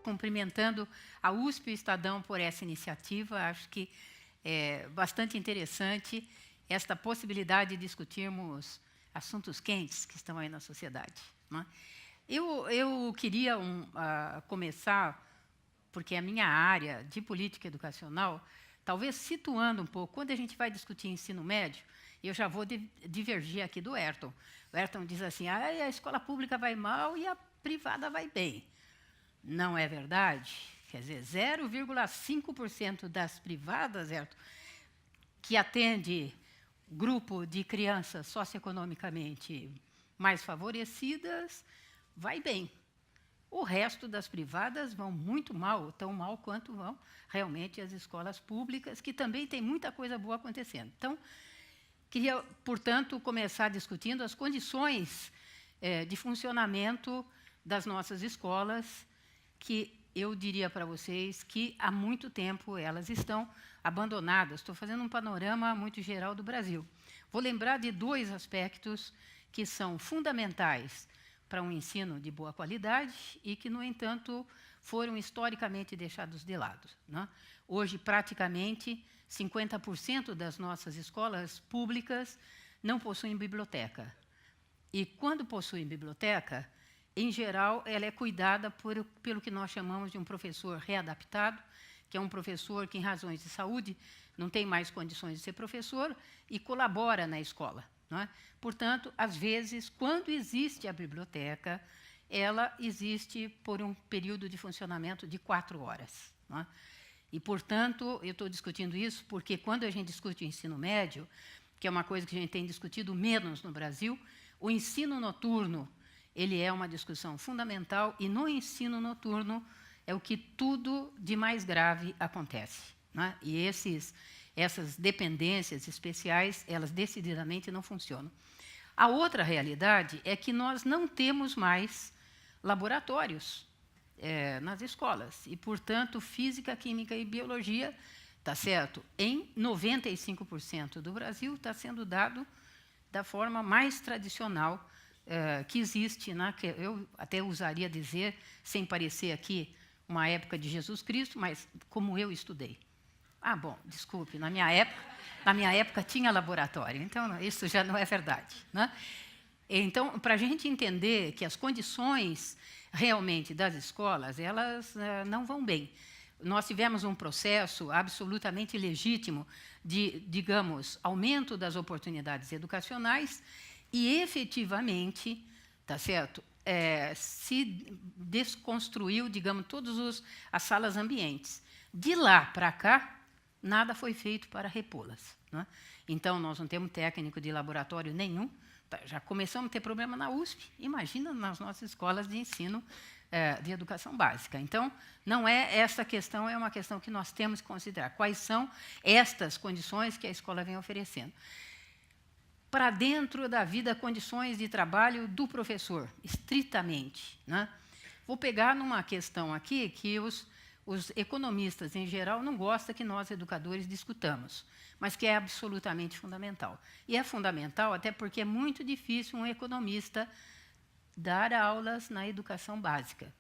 cumprimentando a USP e o Estadão por essa iniciativa. Acho que é bastante interessante esta possibilidade de discutirmos assuntos quentes que estão aí na sociedade, né? Eu queria começar, porque a minha área de política educacional, talvez situando um pouco, quando a gente vai discutir ensino médio, eu já vou divergir aqui do Ayrton. O Ayrton diz assim, a escola pública vai mal e a privada vai bem. Não é verdade? Quer dizer, 0,5% das privadas, Ayrton, que atende grupo de crianças socioeconomicamente mais favorecidas, vai bem. O resto das privadas vão muito mal, tão mal quanto vão realmente as escolas públicas, que também tem muita coisa boa acontecendo. Então, queria, portanto, começar discutindo as condições de funcionamento das nossas escolas, que eu diria para vocês que há muito tempo elas estão abandonadas. Estou fazendo um panorama muito geral do Brasil. Vou lembrar de dois aspectos que são fundamentais para um ensino de boa qualidade e que, no entanto, foram historicamente deixados de lado, né? Hoje, praticamente, 50% das nossas escolas públicas não possuem biblioteca. E, quando possuem biblioteca, em geral, ela é cuidada pelo que nós chamamos de um professor readaptado, que é um professor que, em razões de saúde, não tem mais condições de ser professor e colabora na escola, não é? Portanto, às vezes, quando existe a biblioteca, ela existe por um período de funcionamento de 4 horas. Não é? E, portanto, eu estou discutindo isso porque, quando a gente discute o ensino médio, que é uma coisa que a gente tem discutido menos no Brasil, o ensino noturno ele é uma discussão fundamental, e no ensino noturno é o que tudo de mais grave acontece, né? E essas dependências especiais, elas decididamente não funcionam. A outra realidade é que nós não temos mais laboratórios nas escolas, e, portanto, física, química e biologia, tá certo? Em 95% do Brasil está sendo dado da forma mais tradicional que existe, né? Que eu até usaria dizer, sem parecer aqui uma época de Jesus Cristo, mas como eu estudei. Bom, desculpe, na minha época tinha laboratório, então isso já não é verdade, né? Então, para a gente entender que as condições realmente das escolas, elas não vão bem. Nós tivemos um processo absolutamente legítimo de, digamos, aumento das oportunidades educacionais e, efetivamente, tá certo? Se desconstruiu, digamos, todas as salas ambientes. De lá para cá, nada foi feito para repô-las, né? Então, nós não temos técnico de laboratório nenhum. Já começamos a ter problema na USP, imagina nas nossas escolas de ensino de educação básica. Então, não é essa questão, é uma questão que nós temos que considerar. Quais são estas condições que a escola vem oferecendo? Para dentro da vida, condições de trabalho do professor, estritamente, né? Vou pegar numa questão aqui que os economistas, em geral, não gostam que nós, educadores, discutamos, mas que é absolutamente fundamental. E é fundamental até porque é muito difícil um economista dar aulas na educação básica.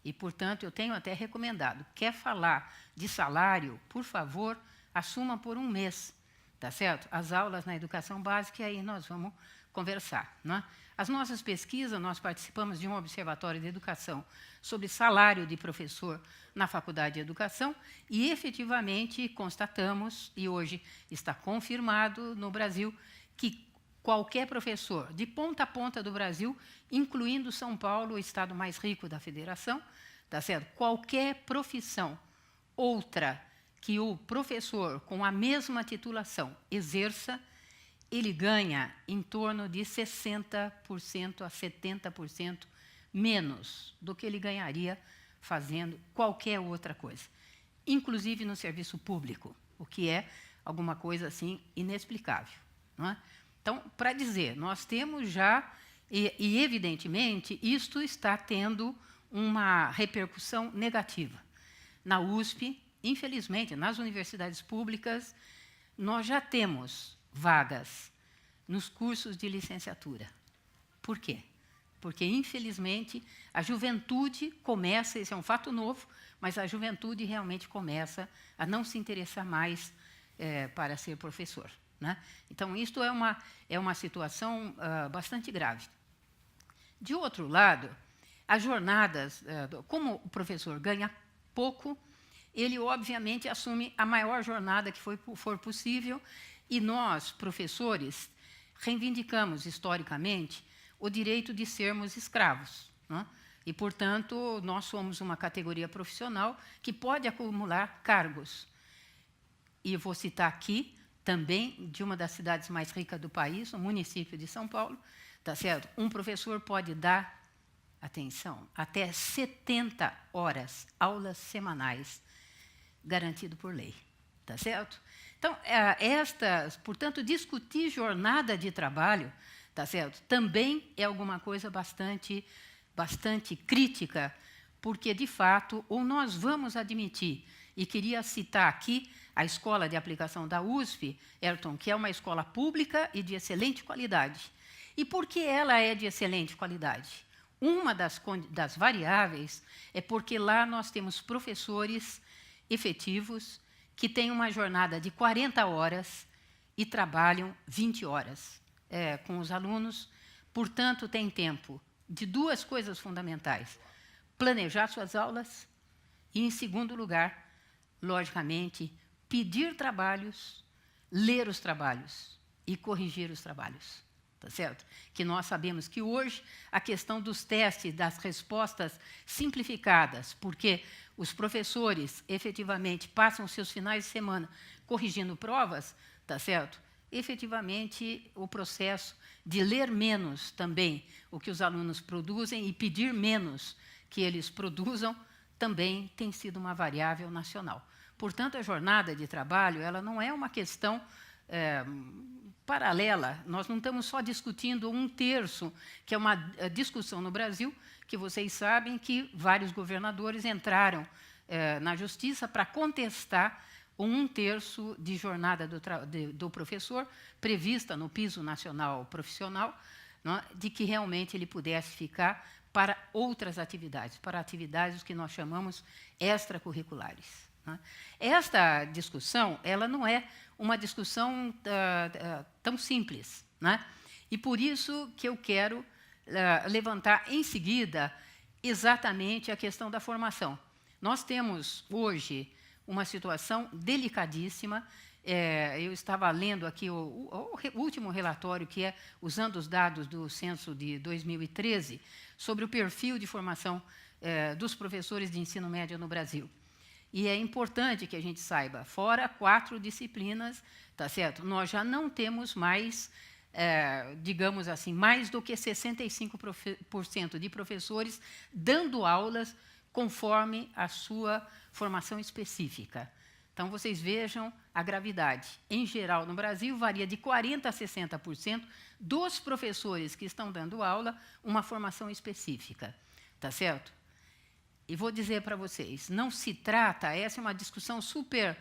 E, portanto, eu tenho até recomendado, quer falar de salário, por favor, assuma por um mês. Tá certo? As aulas na educação básica, e aí nós vamos conversar, né? As nossas pesquisas, nós participamos de um observatório de educação sobre salário de professor na Faculdade de Educação e, efetivamente, constatamos, e hoje está confirmado no Brasil, que qualquer professor, de ponta a ponta do Brasil, incluindo São Paulo, o estado mais rico da federação, tá certo? Qualquer profissão outra que o professor, com a mesma titulação, exerça, ele ganha em torno de 60% a 70% menos do que ele ganharia fazendo qualquer outra coisa, inclusive no serviço público, o que é alguma coisa assim inexplicável, não é? Então, para dizer, nós temos já, e evidentemente, isto está tendo uma repercussão negativa. Na USP, infelizmente, nas universidades públicas, nós já temos vagas nos cursos de licenciatura. Por quê? porque, infelizmente, a juventude começa, esse é um fato novo, mas a juventude realmente começa a não se interessar mais para ser professor, né? Então, isto é uma situação bastante grave. De outro lado, as jornadas, como o professor ganha pouco, ele, obviamente, assume a maior jornada que for possível, e nós, professores, reivindicamos, historicamente, o direito de sermos escravos, né? E, portanto, nós somos uma categoria profissional que pode acumular cargos. E vou citar aqui, também, de uma das cidades mais ricas do país, o município de São Paulo, tá certo? Um professor pode dar, atenção, até 70 horas, aulas semanais, garantido por lei, tá certo? Então, portanto, discutir jornada de trabalho, tá certo? Também é alguma coisa bastante crítica, porque, de fato, ou nós vamos admitir, e queria citar aqui a Escola de Aplicação da USP, Ayrton, que é uma escola pública e de excelente qualidade. E por que ela é de excelente qualidade? Uma das variáveis é porque lá nós temos professores efetivos que têm uma jornada de 40 horas e trabalham 20 horas com os alunos. Portanto, tem tempo de duas coisas fundamentais: planejar suas aulas e, em segundo lugar, logicamente, pedir trabalhos, ler os trabalhos e corrigir os trabalhos. Tá certo? Que nós sabemos que hoje a questão dos testes, das respostas simplificadas, porque os professores efetivamente passam seus finais de semana corrigindo provas, tá certo? Efetivamente, o processo de ler menos também o que os alunos produzem e pedir menos que eles produzam também tem sido uma variável nacional. Portanto, a jornada de trabalho ela não é uma questão paralela. Nós não estamos só discutindo 1/3, que é uma discussão no Brasil, que vocês sabem que vários governadores entraram na justiça para contestar o 1/3 de jornada do professor, prevista no piso nacional profissional, não é? De que realmente ele pudesse ficar para outras atividades, para atividades que nós chamamos extracurriculares. Né? Esta discussão ela não é uma discussão tão simples, né? E por isso que eu quero levantar em seguida exatamente a questão da formação. Nós temos hoje uma situação delicadíssima. Eu estava lendo aqui o último relatório, que é usando os dados do censo de 2013, sobre o perfil de formação dos professores de ensino médio no Brasil. E é importante que a gente saiba, fora 4 disciplinas, tá certo? Nós já não temos mais, digamos assim, mais do que 65% de professores dando aulas conforme a sua formação específica. Então, vocês vejam a gravidade. Em geral, no Brasil, varia de 40% a 60% dos professores que estão dando aula uma formação específica, tá certo? E vou dizer para vocês, não se trata, essa é uma discussão super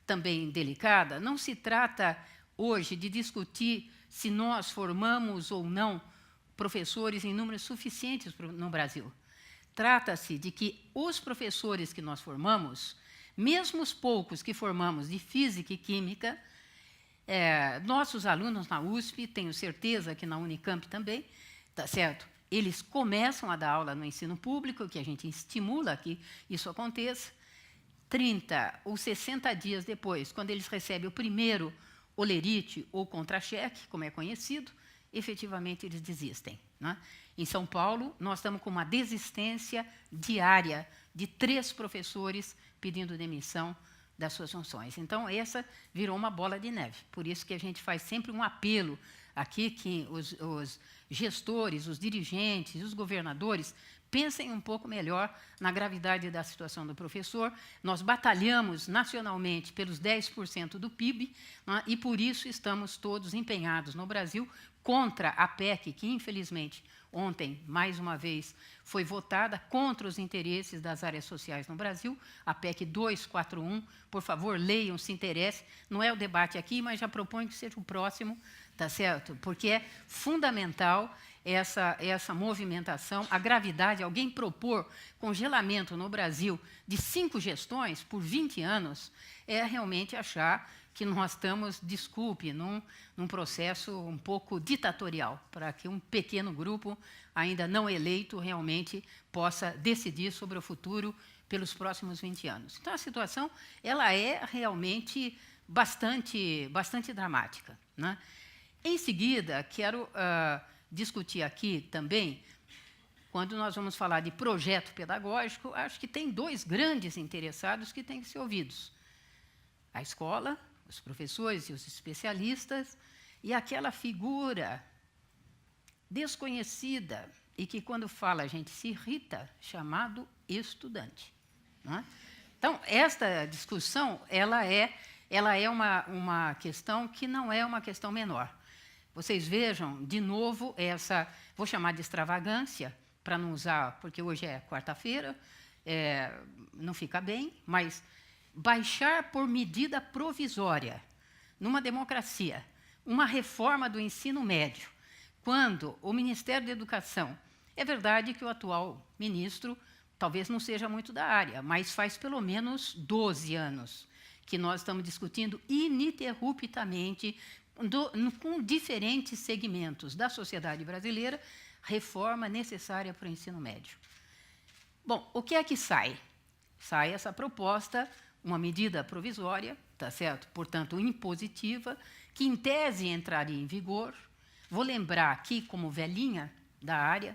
também delicada, não se trata hoje de discutir se nós formamos ou não professores em números suficientes no Brasil. Trata-se de que os professores que nós formamos, mesmo os poucos que formamos de física e química, nossos alunos na USP, tenho certeza que na Unicamp também, tá certo? Eles começam a dar aula no ensino público, que a gente estimula que isso aconteça. 30 ou 60 dias depois, quando eles recebem o primeiro olerite ou contra-cheque, como é conhecido, efetivamente eles desistem, né? Em São Paulo, nós estamos com uma desistência diária de 3 professores pedindo demissão das suas funções. Então, essa virou uma bola de neve. Por isso que a gente faz sempre um apelo aqui que os gestores, os dirigentes, os governadores pensem um pouco melhor na gravidade da situação do professor. Nós batalhamos nacionalmente pelos 10% do PIB, né, e por isso estamos todos empenhados no Brasil contra a PEC, que infelizmente ontem, mais uma vez, foi votada contra os interesses das áreas sociais no Brasil, a PEC 241. Por favor, leiam, se interessem. Não é o debate aqui, mas já proponho que seja o próximo, tá certo? Porque é fundamental essa movimentação, a gravidade, alguém propor congelamento no Brasil de 5 gestões por 20 anos, é realmente achar que nós estamos, desculpe, num processo um pouco ditatorial, para que um pequeno grupo, ainda não eleito, realmente possa decidir sobre o futuro pelos próximos 20 anos. Então, a situação ela é realmente bastante dramática, né? Em seguida, quero discutir aqui também, quando nós vamos falar de projeto pedagógico, acho que tem 2 grandes interessados que têm que ser ouvidos. A escola, os professores e os especialistas, e aquela figura desconhecida e que, quando fala, a gente se irrita, chamado estudante, não é? Então, esta discussão ela é uma questão que não é uma questão menor. Vocês vejam, de novo, vou chamar de extravagância, para não usar, porque hoje é quarta-feira, não fica bem, mas baixar por medida provisória, numa democracia, uma reforma do ensino médio, quando o Ministério da Educação, é verdade que o atual ministro talvez não seja muito da área, mas faz pelo menos 12 anos que nós estamos discutindo ininterruptamente, com diferentes segmentos da sociedade brasileira, reforma necessária para o ensino médio. Bom, o que é que sai? Sai essa proposta, uma medida provisória, tá certo? Portanto, impositiva, que em tese entraria em vigor. Vou lembrar aqui, como velhinha da área,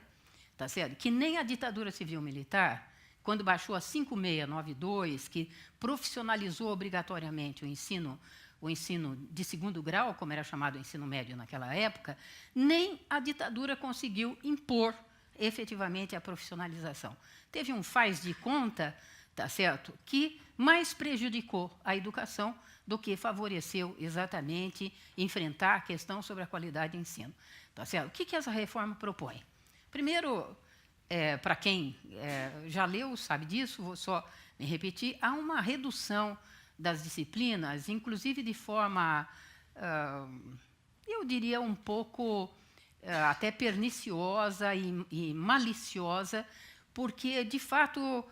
tá certo? Que nem a ditadura civil-militar, quando baixou a 5692, que profissionalizou obrigatoriamente o ensino de segundo grau, como era chamado o ensino médio naquela época, nem a ditadura conseguiu impor efetivamente a profissionalização. Teve um faz de conta, tá certo, que mais prejudicou a educação do que favoreceu exatamente enfrentar a questão sobre a qualidade de ensino. Tá certo? O que essa reforma propõe? Primeiro, para quem já leu, sabe disso, vou só me repetir, há uma redução das disciplinas, inclusive de forma, eu diria, um pouco até perniciosa e maliciosa, porque, de fato,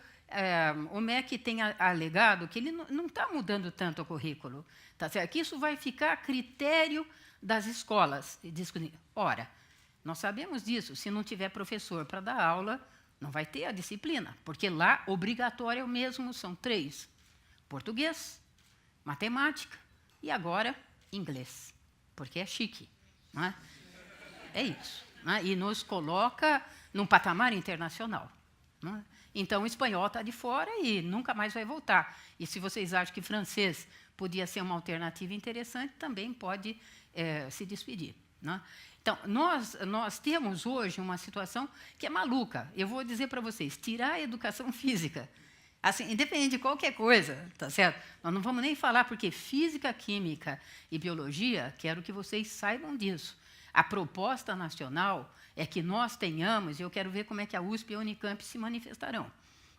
o MEC tem alegado que ele não está mudando tanto o currículo, tá certo? Que isso vai ficar a critério das escolas. Ora, nós sabemos disso, se não tiver professor para dar aula, não vai ter a disciplina, porque lá, obrigatório é o mesmo, são 3. Português, matemática e agora inglês, porque é chique, não é? É isso, não é? E nos coloca num patamar internacional, não é? Então, o espanhol está de fora e nunca mais vai voltar. E se vocês acham que francês podia ser uma alternativa interessante, também pode se despedir, não é? Então, nós temos hoje uma situação que é maluca. Eu vou dizer para vocês, tirar a educação física, assim, independente de qualquer coisa, tá certo? Nós não vamos nem falar, porque física, química e biologia, quero que vocês saibam disso. A proposta nacional é que nós tenhamos, e eu quero ver como é que a USP e a Unicamp se manifestarão,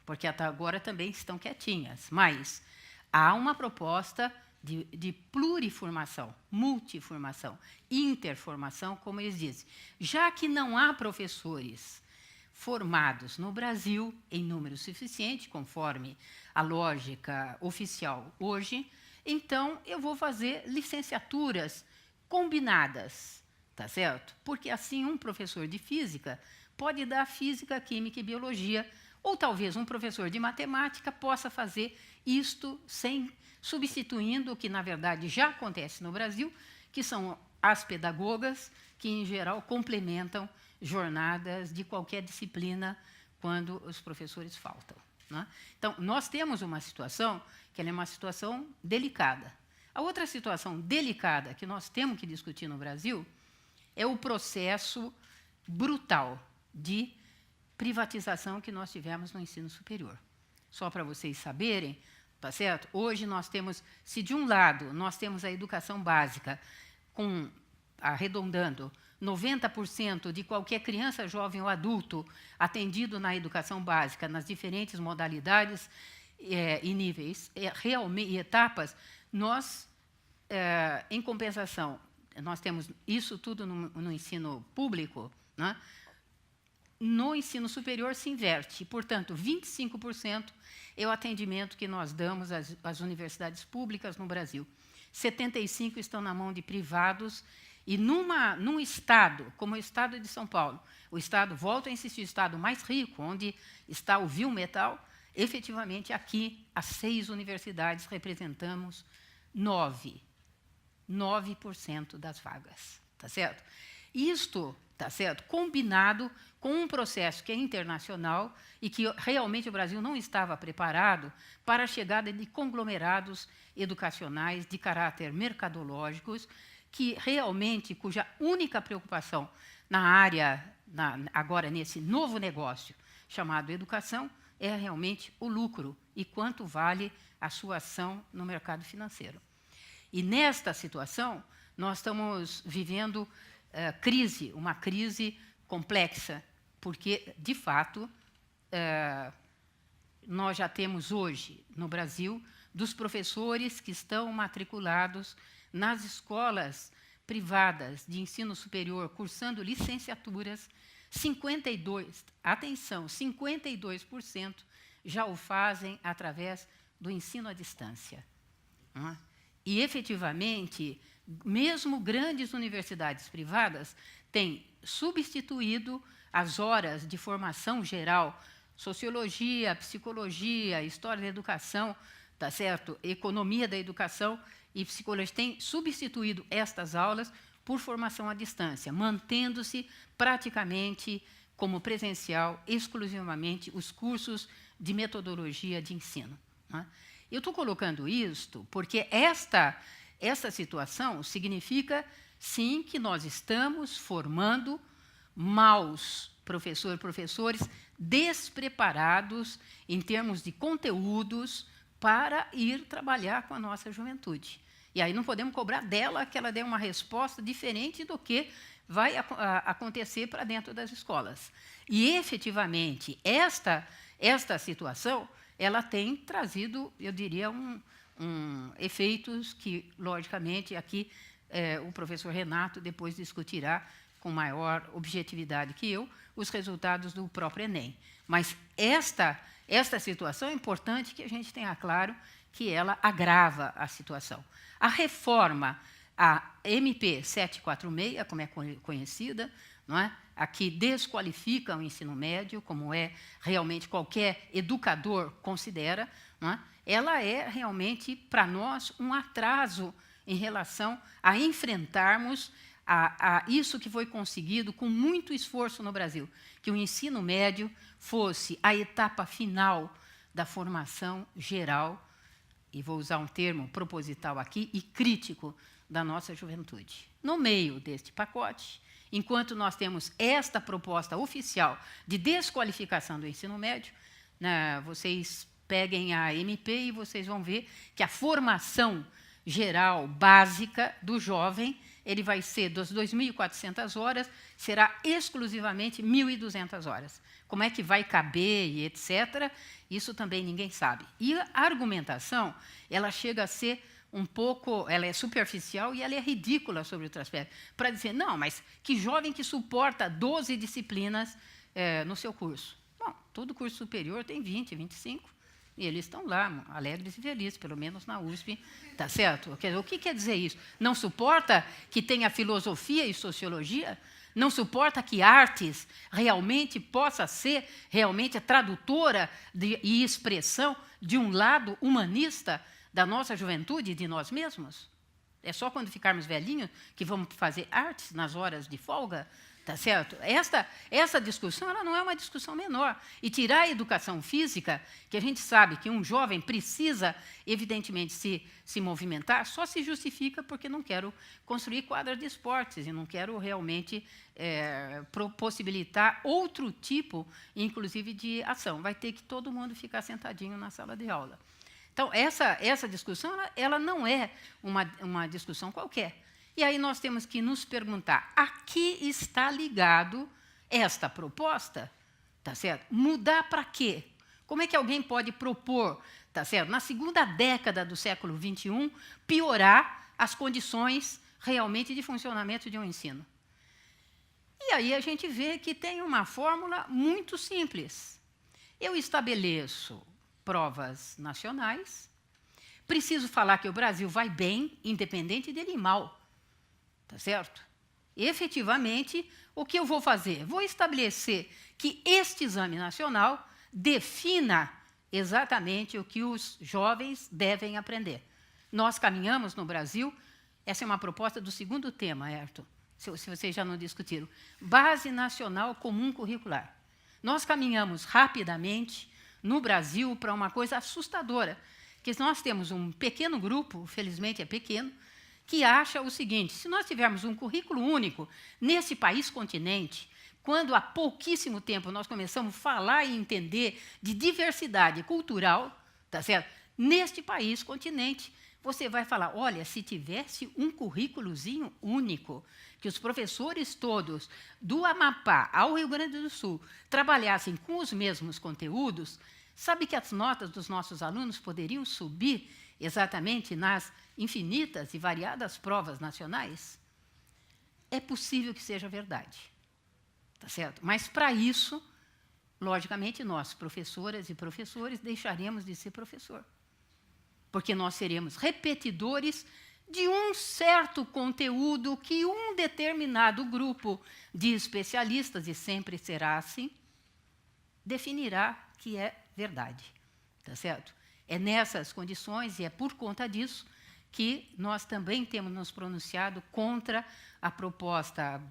porque até agora também estão quietinhas, mas há uma proposta de pluriformação, multiformação, interformação, como eles dizem. Já que não há professores formados no Brasil em número suficiente, conforme a lógica oficial hoje, então eu vou fazer licenciaturas combinadas, tá certo? Porque assim um professor de física pode dar física, química e biologia, ou talvez um professor de matemática possa fazer isto substituindo o que, na verdade, já acontece no Brasil, que são as pedagogas, que, em geral, complementam jornadas de qualquer disciplina quando os professores faltam, né? Então, nós temos uma situação que ela é uma situação delicada. A outra situação delicada que nós temos que discutir no Brasil é o processo brutal de privatização que nós tivemos no ensino superior. Só para vocês saberem, tá certo? Hoje nós temos, se de um lado nós temos a educação básica, arredondando, 90% de qualquer criança, jovem ou adulto atendido na educação básica, nas diferentes modalidades e níveis e etapas, nós, em compensação, nós temos isso tudo no ensino público, né? No ensino superior se inverte, portanto, 25% é o atendimento que nós damos às universidades públicas no Brasil. 75% estão na mão de privados, e num estado, como o estado de São Paulo, o estado, volto a insistir, o estado mais rico, onde está o Vilmetal, efetivamente aqui, as 6 universidades representamos 9% das vagas, tá certo? Isto, tá certo, combinado com um processo que é internacional e que realmente o Brasil não estava preparado para a chegada de conglomerados educacionais de caráter mercadológicos, que realmente, cuja única preocupação na área, agora nesse novo negócio chamado educação, é realmente o lucro e quanto vale a sua ação no mercado financeiro. E nesta situação, nós estamos vivendo uma crise complexa, porque, de fato, nós já temos hoje, no Brasil, dos professores que estão matriculados nas escolas privadas de ensino superior, cursando licenciaturas, 52% já o fazem através do ensino à distância. E, efetivamente, mesmo grandes universidades privadas têm substituído as horas de formação geral, sociologia, psicologia, história da educação, tá certo? Economia da educação e psicologia, têm substituído estas aulas por formação à distância, mantendo-se praticamente como presencial, exclusivamente, os cursos de metodologia de ensino. Eu estou colocando isto porque esta situação significa, sim, que nós estamos formando maus professores despreparados em termos de conteúdos para ir trabalhar com a nossa juventude. E aí não podemos cobrar dela que ela dê uma resposta diferente do que vai acontecer para dentro das escolas. E, efetivamente, esta situação ela tem trazido, eu diria, efeitos que, logicamente, aqui o professor Renato depois discutirá com maior objetividade que eu os resultados do próprio Enem. Mas esta situação é importante que a gente tenha claro que ela agrava a situação. A reforma, a MP 746, como é conhecida, não é? A que desqualifica o ensino médio, como realmente qualquer educador considera, não é? Ela é realmente, para nós, um atraso em relação a enfrentarmos a isso que foi conseguido com muito esforço no Brasil, que o ensino médio fosse a etapa final da formação geral, e vou usar um termo proposital aqui, e crítico da nossa juventude. No meio deste pacote, enquanto nós temos esta proposta oficial de desqualificação do ensino médio, vocês peguem a MP e vocês vão ver que a formação geral básica do jovem, ele vai ser das 2.400 horas, será exclusivamente 1.200 horas. Como é que vai caber e etc., isso também ninguém sabe. E a argumentação, ela chega a ser um pouco, ela é superficial e ela é ridícula sobre outro aspecto, para dizer, não, mas que jovem que suporta 12 disciplinas no seu curso? Bom, todo curso superior tem 20, 25, e eles estão lá, alegres e felizes, pelo menos na USP, tá certo? O que quer dizer isso? Não suporta que tenha filosofia e sociologia? Não suporta que artes realmente possa ser realmente a tradutora e expressão de um lado humanista da nossa juventude e de nós mesmos? É só quando ficarmos velhinhos que vamos fazer artes nas horas de folga? Tá certo? Essa discussão ela não é uma discussão menor. E tirar a educação física, que a gente sabe que um jovem precisa, evidentemente, se movimentar, só se justifica porque não quero construir quadras de esportes e não quero realmente possibilitar outro tipo, inclusive, de ação. Vai ter que todo mundo ficar sentadinho na sala de aula. Então, essa discussão ela não é uma discussão qualquer. E aí nós temos que nos perguntar, a que está ligado esta proposta? Tá certo? Mudar para quê? Como é que alguém pode propor, tá certo, na segunda década do século XXI, piorar as condições realmente de funcionamento de um ensino? E aí a gente vê que tem uma fórmula muito simples. Eu estabeleço provas nacionais, preciso falar que o Brasil vai bem, independente dele ir mal, tá certo? Efetivamente, o que eu vou fazer? Vou estabelecer que este exame nacional defina exatamente o que os jovens devem aprender. Nós caminhamos no Brasil, essa é uma proposta do segundo tema, Ayrton, se vocês já não discutiram, Base Nacional Comum Curricular. Nós caminhamos rapidamente no Brasil para uma coisa assustadora, que nós temos um pequeno grupo, felizmente é pequeno, que acha o seguinte: se nós tivermos um currículo único nesse país continente, quando há pouquíssimo tempo nós começamos a falar e entender de diversidade cultural, tá certo? Neste país continente, você vai falar, olha, se tivesse um currículozinho único, que os professores todos do Amapá ao Rio Grande do Sul trabalhassem com os mesmos conteúdos, sabe que as notas dos nossos alunos poderiam subir exatamente nas infinitas e variadas provas nacionais? É possível que seja verdade, tá certo? Mas, para isso, logicamente, nós, professoras e professores, deixaremos de ser professor, porque nós seremos repetidores de um certo conteúdo que um determinado grupo de especialistas, e sempre será assim, definirá que é verdade, tá certo? É nessas condições, e é por conta disso, que nós também temos nos pronunciado contra a proposta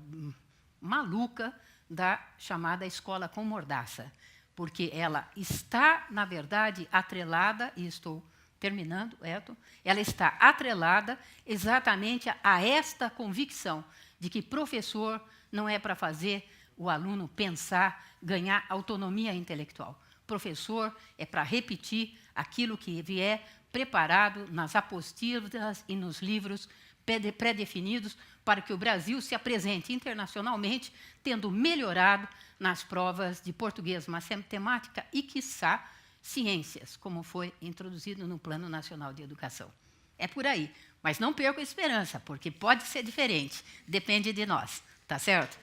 maluca da chamada escola com mordaça, porque ela está, na verdade, atrelada, e estou terminando, Ayrton, ela está atrelada exatamente a esta convicção de que professor não é para fazer o aluno pensar, ganhar autonomia intelectual. Professor é para repetir aquilo que vier preparado nas apostilas e nos livros pré-definidos para que o Brasil se apresente internacionalmente, tendo melhorado nas provas de português, matemática e, quiçá, ciências, como foi introduzido no Plano Nacional de Educação. É por aí. Mas não perca a esperança, porque pode ser diferente. Depende de nós. Tá certo?